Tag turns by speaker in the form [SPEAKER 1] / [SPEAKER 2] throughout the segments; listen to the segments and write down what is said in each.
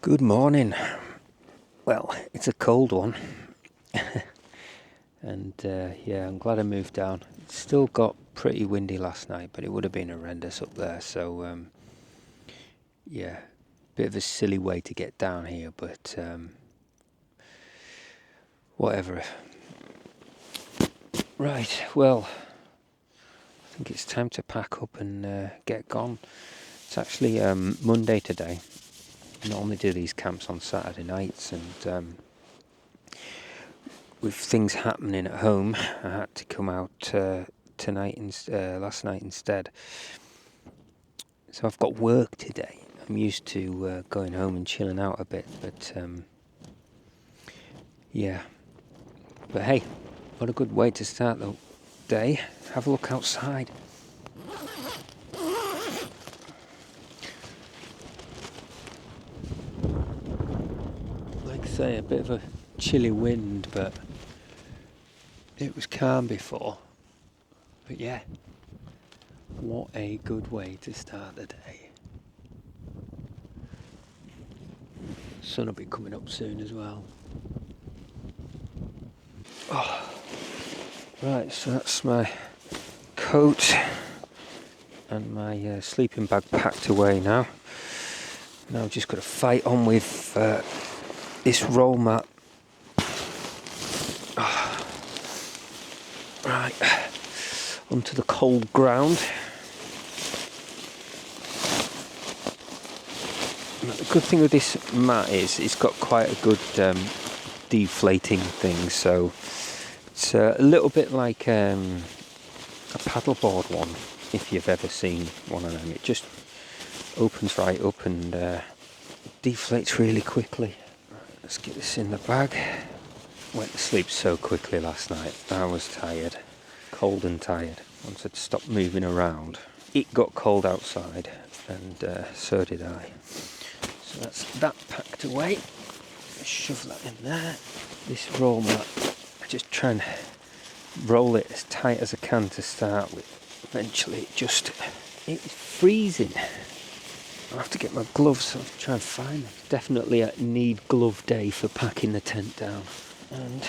[SPEAKER 1] Good morning. Well, it's a cold one. And yeah, I'm glad I moved down. It still got pretty windy last night, but it would have been horrendous up there. So yeah, bit of a silly way to get down here, but whatever. Right, well, I think it's time to pack up and get gone. It's actually Monday today. I normally do these camps on Saturday nights, and with things happening at home, I had to come out last night instead. So I've got work today. I'm used to going home and chilling out a bit, but yeah. But hey, what a good way to start the day. Have a look outside. Like I say, a bit of a chilly wind, but it was calm before. But yeah, what a good way to start the day. Sun will be coming up soon as well. Oh, right, so that's my coat and my sleeping bag packed away now. Now I've just got to fight on with this roll mat. Oh, right, onto the cold ground. The good thing with this mat is it's got quite a good deflating thing, so it's a little bit like a paddleboard one, if you've ever seen one of them. It just opens right up and deflates really quickly. Right, let's get this in the bag. Went to sleep so quickly last night. I was tired, cold and tired. Wanted to stop moving around. It got cold outside, and so did I. So that's that packed away. Shove that in there. This roll mat, I just try and roll it as tight as I can to start with. Eventually it's freezing. I'll have to get my gloves. I'll try and find them. Definitely a need glove day for packing the tent down. And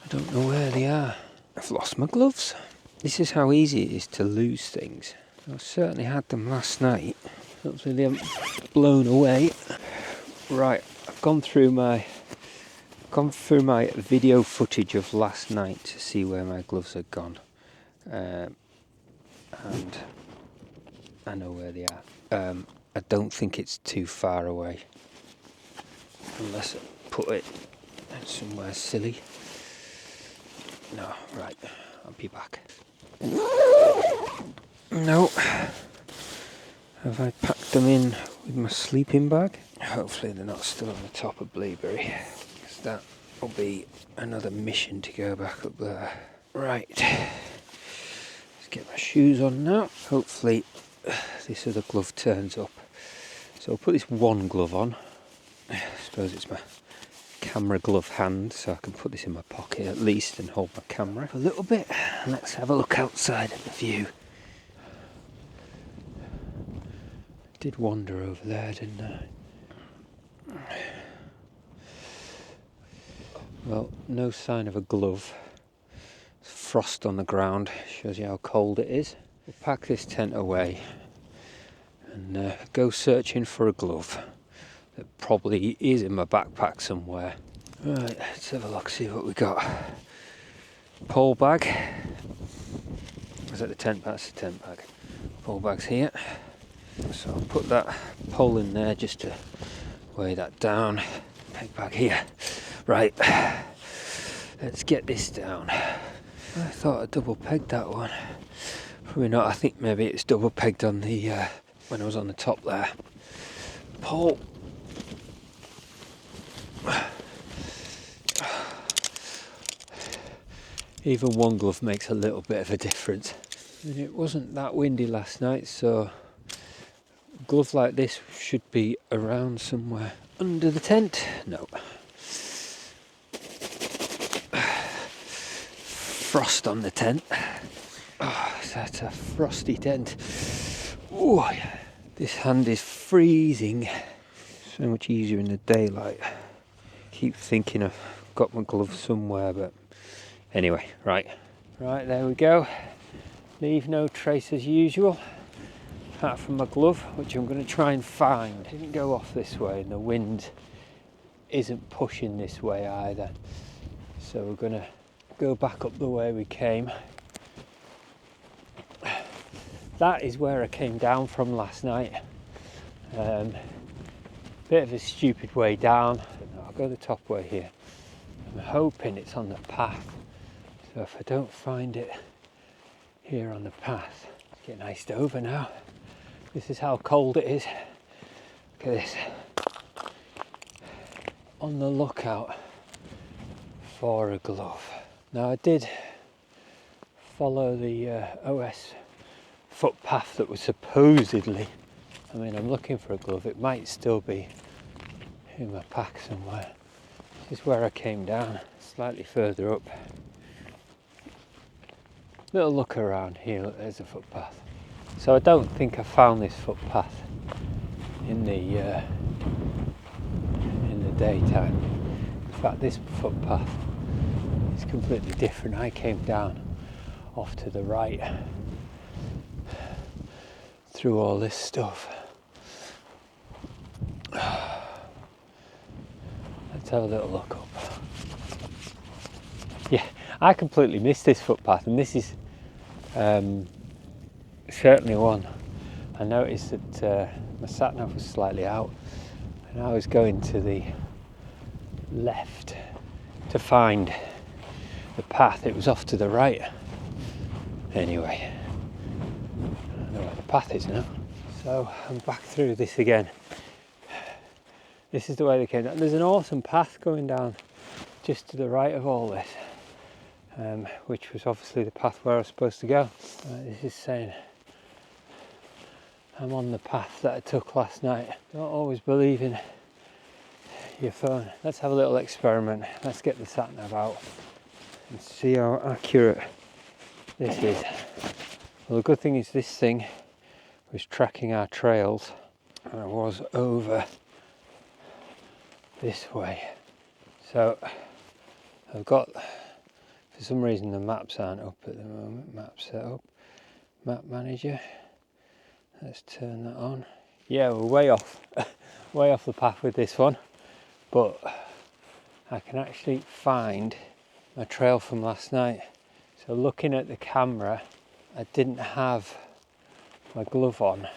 [SPEAKER 1] I don't know where they are. I've lost my gloves. This is how easy it is to lose things. I certainly had them last night. Hopefully they haven't blown away. Right, I've gone through my video footage of last night to see where my gloves had gone, and I know where they are. I don't think it's too far away, unless I put it somewhere silly. No, right, I'll be back. No. Have I packed them in with my sleeping bag? Hopefully they're not still on the top of Blueberry, because that will be another mission to go back up there. Right, let's get my shoes on now. Hopefully this other glove turns up. So I'll put this one glove on. I suppose it's my camera glove hand, so I can put this in my pocket at least and hold my camera for a little bit. Let's have a look outside at the view. Did wander over there, didn't I? Well, no sign of a glove. There's frost on the ground, shows you how cold it is. We'll pack this tent away and go searching for a glove that probably is in my backpack somewhere. Right, let's have a look, see what we got. Pole bag. Is that the tent bag? That's the tent bag. Pole bag's here. So I'll put that pole in there just to weigh that down. Peg bag here. Right, let's get this down. I thought I double pegged that one. Probably not. I think maybe it's double pegged on the when I was on the top there. Pole. Even one glove makes a little bit of a difference. And it wasn't that windy last night, so a glove like this should be around somewhere under the tent. No. Frost on the tent. Oh, that's a frosty tent. Oh, this hand is freezing. So much easier in the daylight. Keep thinking I've got my gloves somewhere, but anyway, right, there we go. Leave no trace as usual, apart from my glove, which I'm going to try and find. Didn't go off this way, and the wind isn't pushing this way either. So we're going to go back up the way we came. That is where I came down from last night. Bit of a stupid way down. I'll go the top way here. I'm hoping it's on the path. So if I don't find it here on the path, it's getting iced over now. This is how cold it is. Look at this. On the lookout for a glove. Now I did follow the OS footpath that was supposedly, I'm looking for a glove. It might still be in my pack somewhere. This is where I came down, slightly further up. Little look around here, look, there's a footpath. So I don't think I found this footpath in the daytime. In fact, this footpath is completely different. I came down off to the right through all this stuff. Let's have a little look up. Yeah, I completely missed this footpath, and this is certainly one. I noticed that my satnav was slightly out, and I was going to the left to find the path. It was off to the right. Anyway, I don't know where the path is now. So I'm back through this again. This is the way they came down. There's an awesome path going down just to the right of all this, which was obviously the path where I was supposed to go. This is saying I'm on the path that I took last night. Don't always believe in your phone. Let's have a little experiment. Let's get the satnav out and see how accurate this is. Well, the good thing is this thing was tracking our trails, and I was over this way. So I've got, for some reason the maps aren't up at the moment. Map set up, map manager. Let's turn that on. Yeah, we're way off the path with this one, but I can actually find my trail from last night. So looking at the camera, I didn't have my glove on.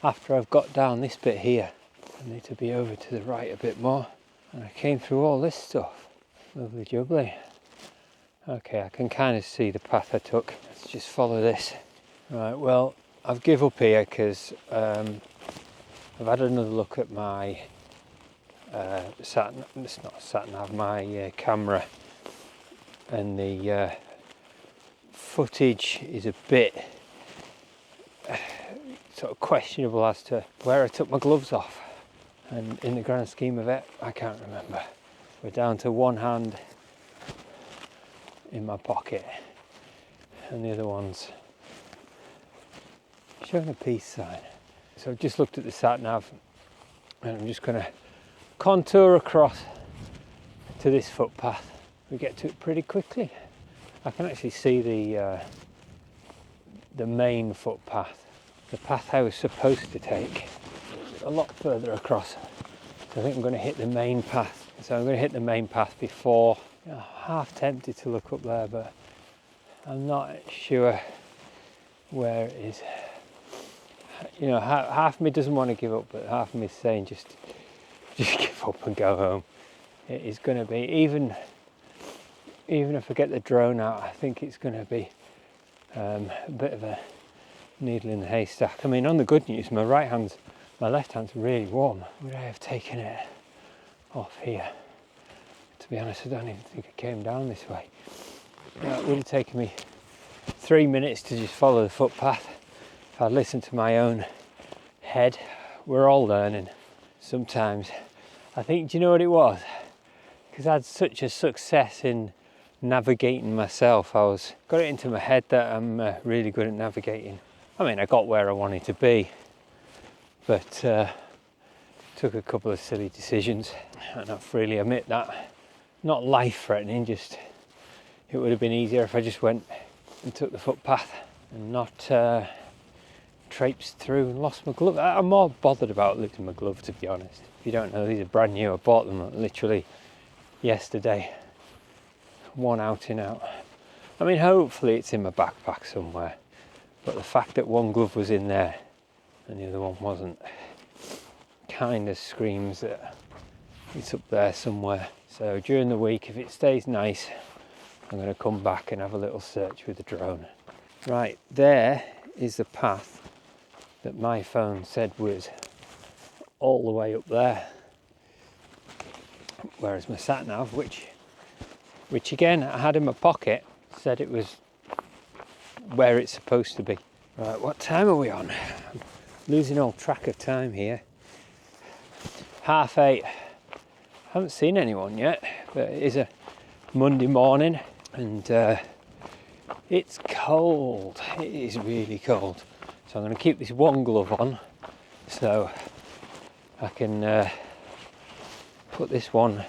[SPEAKER 1] After I've got down this bit here, I need to be over to the right a bit more, and I came through all this stuff. Lovely jubbly. Okay, I can kind of see the path I took. Let's just follow this. Right, well, I've give up here because I've had another look at my my camera, and the footage is a bit sort of questionable as to where I took my gloves off, and in the grand scheme of it, I can't remember. We're down to one hand in my pocket, and the other one's showing a peace sign. So I've just looked at the sat-nav, and I'm just going to contour across to this footpath. We get to it pretty quickly. I can actually see the main footpath, the path I was supposed to take, a lot further across. So I think I'm going to hit the main path. So I'm going to hit the main path before. I'm half tempted to look up there, but I'm not sure where it is. You know, half of me doesn't want to give up, but half of me is saying just give up and go home. It is going to be, even if I get the drone out, I think it's going to be a bit of a needle in the haystack. I mean, on the good news, my left hand's really warm. Would I have taken it off here? To be honest, I don't even think I came down this way. It would have taken me 3 minutes to just follow the footpath if I'd listened to my own head. We're all learning sometimes. I think, do you know what it was? Because I had such a success in navigating myself. Got it into my head that I'm really good at navigating. I mean, I got where I wanted to be, but took a couple of silly decisions, and I freely admit that. Not life-threatening, just it would have been easier if I just went and took the footpath and not traipsed through and lost my glove. I'm more bothered about losing my glove, to be honest. If you don't know, these are brand new. I bought them literally yesterday. One out and out. I mean, hopefully it's in my backpack somewhere, but the fact that one glove was in there and the other one wasn't kind of screams that it's up there somewhere. So during the week, if it stays nice, I'm going to come back and have a little search with the drone. Right, there is the path that my phone said was all the way up there, whereas my satnav, which again I had in my pocket, said it was where it's supposed to be. Right, what time are we on? I'm losing all track of time here. 8:30. Haven't seen anyone yet, but it is a Monday morning and it's cold. It is really cold. So I'm going to keep this one glove on so I can put this one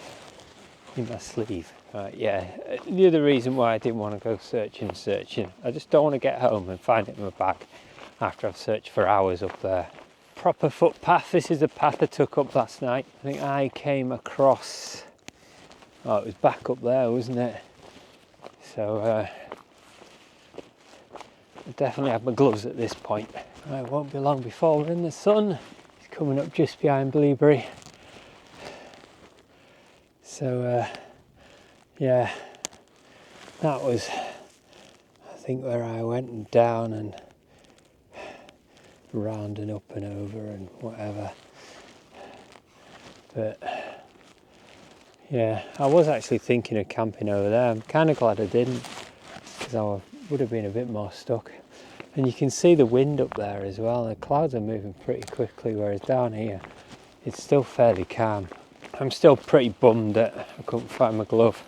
[SPEAKER 1] in my sleeve. Yeah, the other reason why I didn't want to go searching, I just don't want to get home and find it in my bag after I've searched for hours up there. Proper footpath. This is the path I took up last night. I think I came across, oh, it was back up there, wasn't it? So I definitely have my gloves at this point. It won't be long before we're in the sun. It's coming up just behind Blueberry. So yeah, that was, I think, where I went down and round and up and over and whatever. But yeah, I was actually thinking of camping over there. I'm kind of glad I didn't, because I would have been a bit more stuck. And you can see the wind up there as well. The clouds are moving pretty quickly, whereas down here it's still fairly calm. I'm still pretty bummed that I couldn't find my glove.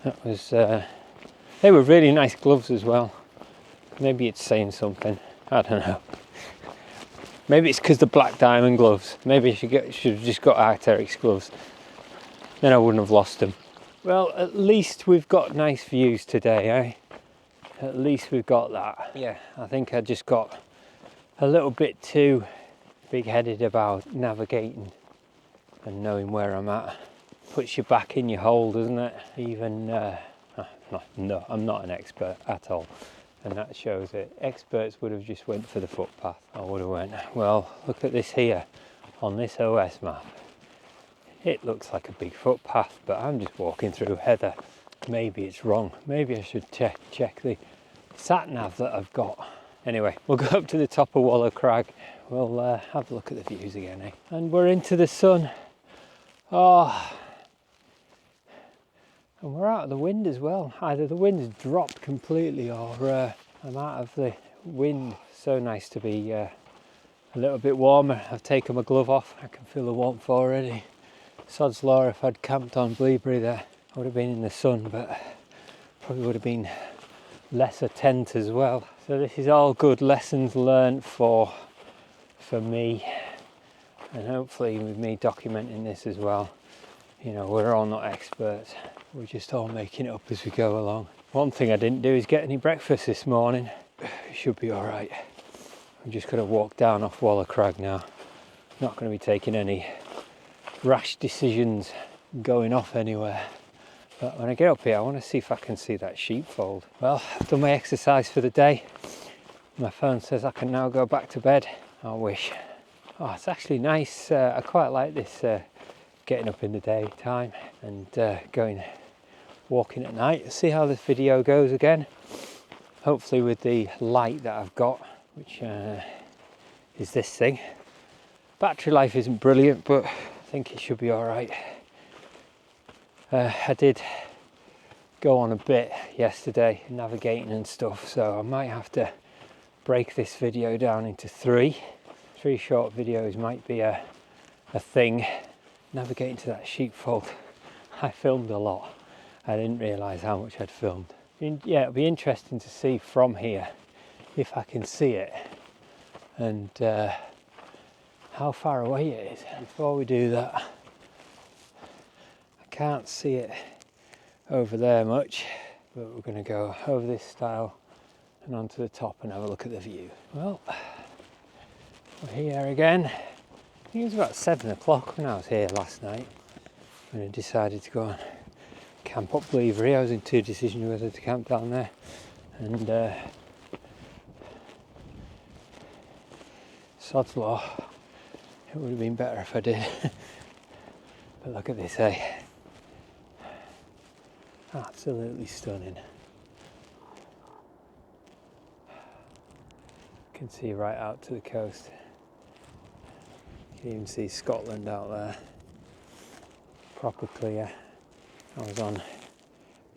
[SPEAKER 1] That was they were really nice gloves as well. Maybe it's saying something, I don't know. Maybe it's because the black diamond gloves. Maybe I should have just got Arc'teryx gloves, then I wouldn't have lost them. Well, at least we've got nice views today, eh? At least we've got that. Yeah, I think I just got a little bit too big-headed about navigating and knowing where I'm at. Puts you back in your hole, doesn't it? Even, no, I'm not an expert at all, and that shows it. Experts would have just went for the footpath. I would have went, well, look at this here on this OS map. It looks like a big footpath, but I'm just walking through heather. Maybe it's wrong. Maybe I should check the sat-nav that I've got. Anyway, we'll go up to the top of Wallow Crag. We'll have a look at the views again, eh? And we're into the sun. Oh, and we're out of the wind as well. Either the wind's dropped completely or I'm out of the wind. So nice to be a little bit warmer. I've taken my glove off. I can feel the warmth already. Sod's law, if I'd camped on Blueberry there, I would have been in the sun, but probably would have been less a tent as well. So this is all good lessons learned for me, and hopefully with me documenting this as well. You know, we're all not experts. We're just all making it up as we go along. One thing I didn't do is get any breakfast this morning. It should be all right. I'm just going to walk down off Wallow Crag now. Not going to be taking any rash decisions going off anywhere. But when I get up here, I want to see if I can see that sheepfold. Well, I've done my exercise for the day. My phone says I can now go back to bed. I wish. Oh, it's actually nice. I quite like this getting up in the daytime and going walking at night. See how this video goes again. Hopefully with the light that I've got, which is this thing. Battery life isn't brilliant, but I think it should be all right. I did go on a bit yesterday navigating and stuff, so I might have to break this video down into three short videos. Might be a thing. Navigating to that sheepfold, I filmed a lot. I didn't realise how much I'd filmed. Yeah, it'll be interesting to see from here if I can see it, and
[SPEAKER 2] how far away it is. Before we do that, I can't see it over there much, but we're going to go over this stile and onto the top and have a look at the view. Well, we're here again. I think it was about 7 o'clock when I was here last night, when I decided to go and camp up Bleavery. I was in two decisions whether to camp down there, and sod's law, it would have been better if I did. But look at this, eh? Absolutely stunning. You can see right out to the coast. You can even see Scotland out there. Proper clear. I was on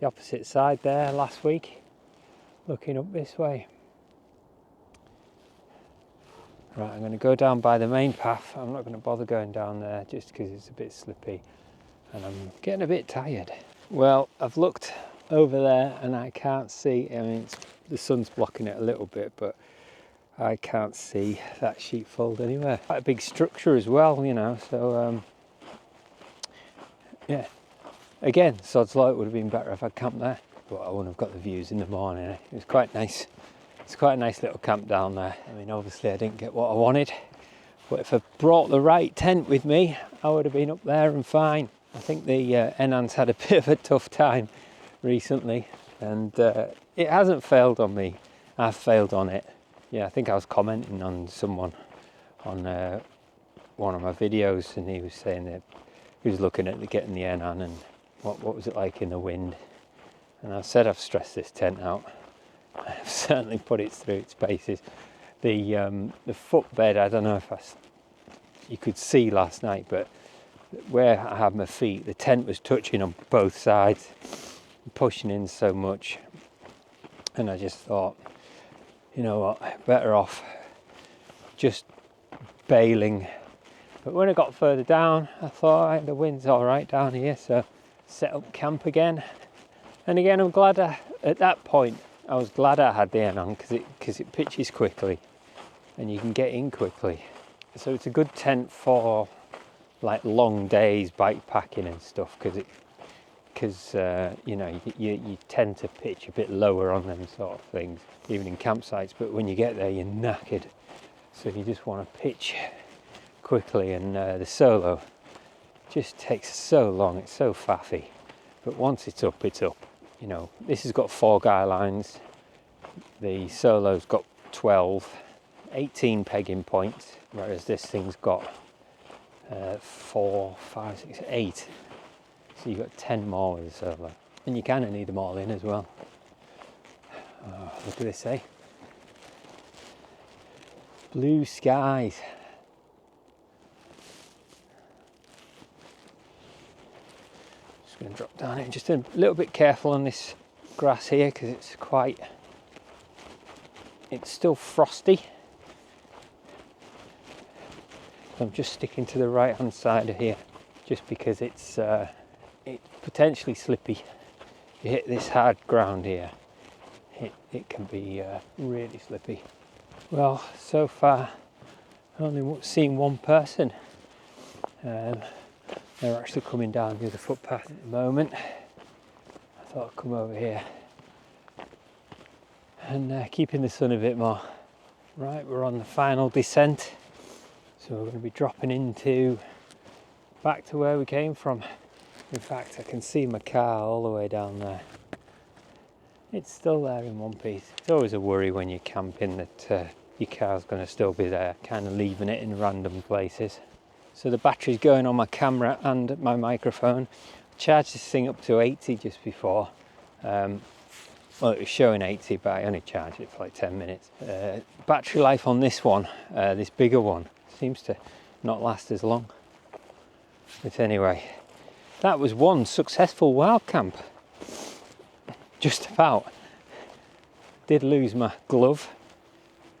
[SPEAKER 2] the opposite side there last week, looking up this way. Right, I'm going to go down by the main path. I'm not going to bother going down there just because it's a bit slippy and I'm getting a bit tired. Well, I've looked over there and I can't see, I mean, the sun's blocking it a little bit, but I can't see that sheepfold anywhere. Quite a big structure as well, you know, so yeah. Again, sod's law, it would have been better if I'd camped there, but I wouldn't have got the views in the morning. It was quite nice. It's quite a nice little camp down there. I mean, obviously I didn't get what I wanted, but if I brought the right tent with me, I would have been up there and fine. I think the Enan's had a bit of a tough time recently, and it hasn't failed on me. I've failed on it. Yeah, I think I was commenting on someone on one of my videos, and he was saying that he was looking at getting the Enan and what was it like in the wind. And I said I've stressed this tent out. I've certainly put it through its paces. The footbed, I don't know if you could see last night, but where I have my feet, the tent was touching on both sides, pushing in so much, and I just thought, you know what, better off just bailing. But when I got further down, I thought, the wind's all right down here, so set up camp again. And again, I'm glad at that point I was glad I had the Enan, because it pitches quickly and you can get in quickly. So it's a good tent for like long days bike packing and stuff, because you know, you tend to pitch a bit lower on them sort of things, even in campsites, but when you get there you're knackered, so you just want to pitch quickly. And the solo just takes so long, it's so faffy, but once it's up, it's up. You know, this has got 4 guy lines, the solo's got 12, 18 pegging points, whereas this thing's got 4, 5, 6, 8. So you've got 10 more with the solo. And you kind of need them all in as well. Oh, look at this, eh? Blue skies. Just going to drop down here. Just a little bit careful on this grass here, because it's still frosty. I'm just sticking to the right hand side of here, just because it's potentially slippy. You hit this hard ground here, it can be really slippy. Well, so far I've only seen one person. They're actually coming down the other footpath at the moment. I thought I'd come over here and keep in the sun a bit more. Right, we're on the final descent, so we're going to be dropping back to where we came from. In fact, I can see my car all the way down there. It's still there in one piece. It's always a worry when you're camping that your car's going to still be there, kind of leaving it in random places. So the battery's going on my camera and my microphone. I charged this thing up to 80 just before. Well, it was showing 80, but I only charged it for like 10 minutes. Battery life on this one, this bigger one, seems to not last as long. But anyway, that was one successful wild camp. Just about. Did lose my glove,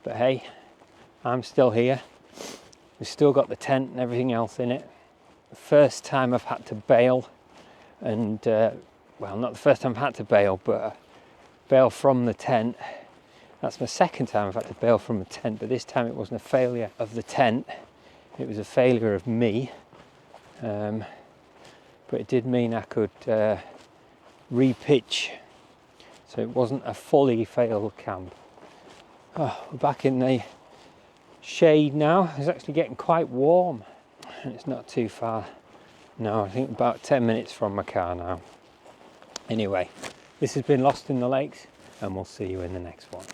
[SPEAKER 2] but hey, I'm still here. We've still got the tent and everything else in it. The first time I've had to bail, and well, not the first time I've had to bail, but bail from the tent. That's my second time I've had to bail from a tent, but this time it wasn't a failure of the tent. It was a failure of me, but it did mean I could re-pitch, so it wasn't a fully failed camp. Oh, we're back in the shade now. It's actually getting quite warm, and it's not too far. No, I think about 10 minutes from my car now. Anyway, this has been Lost in the Lakes, and we'll see you in the next one.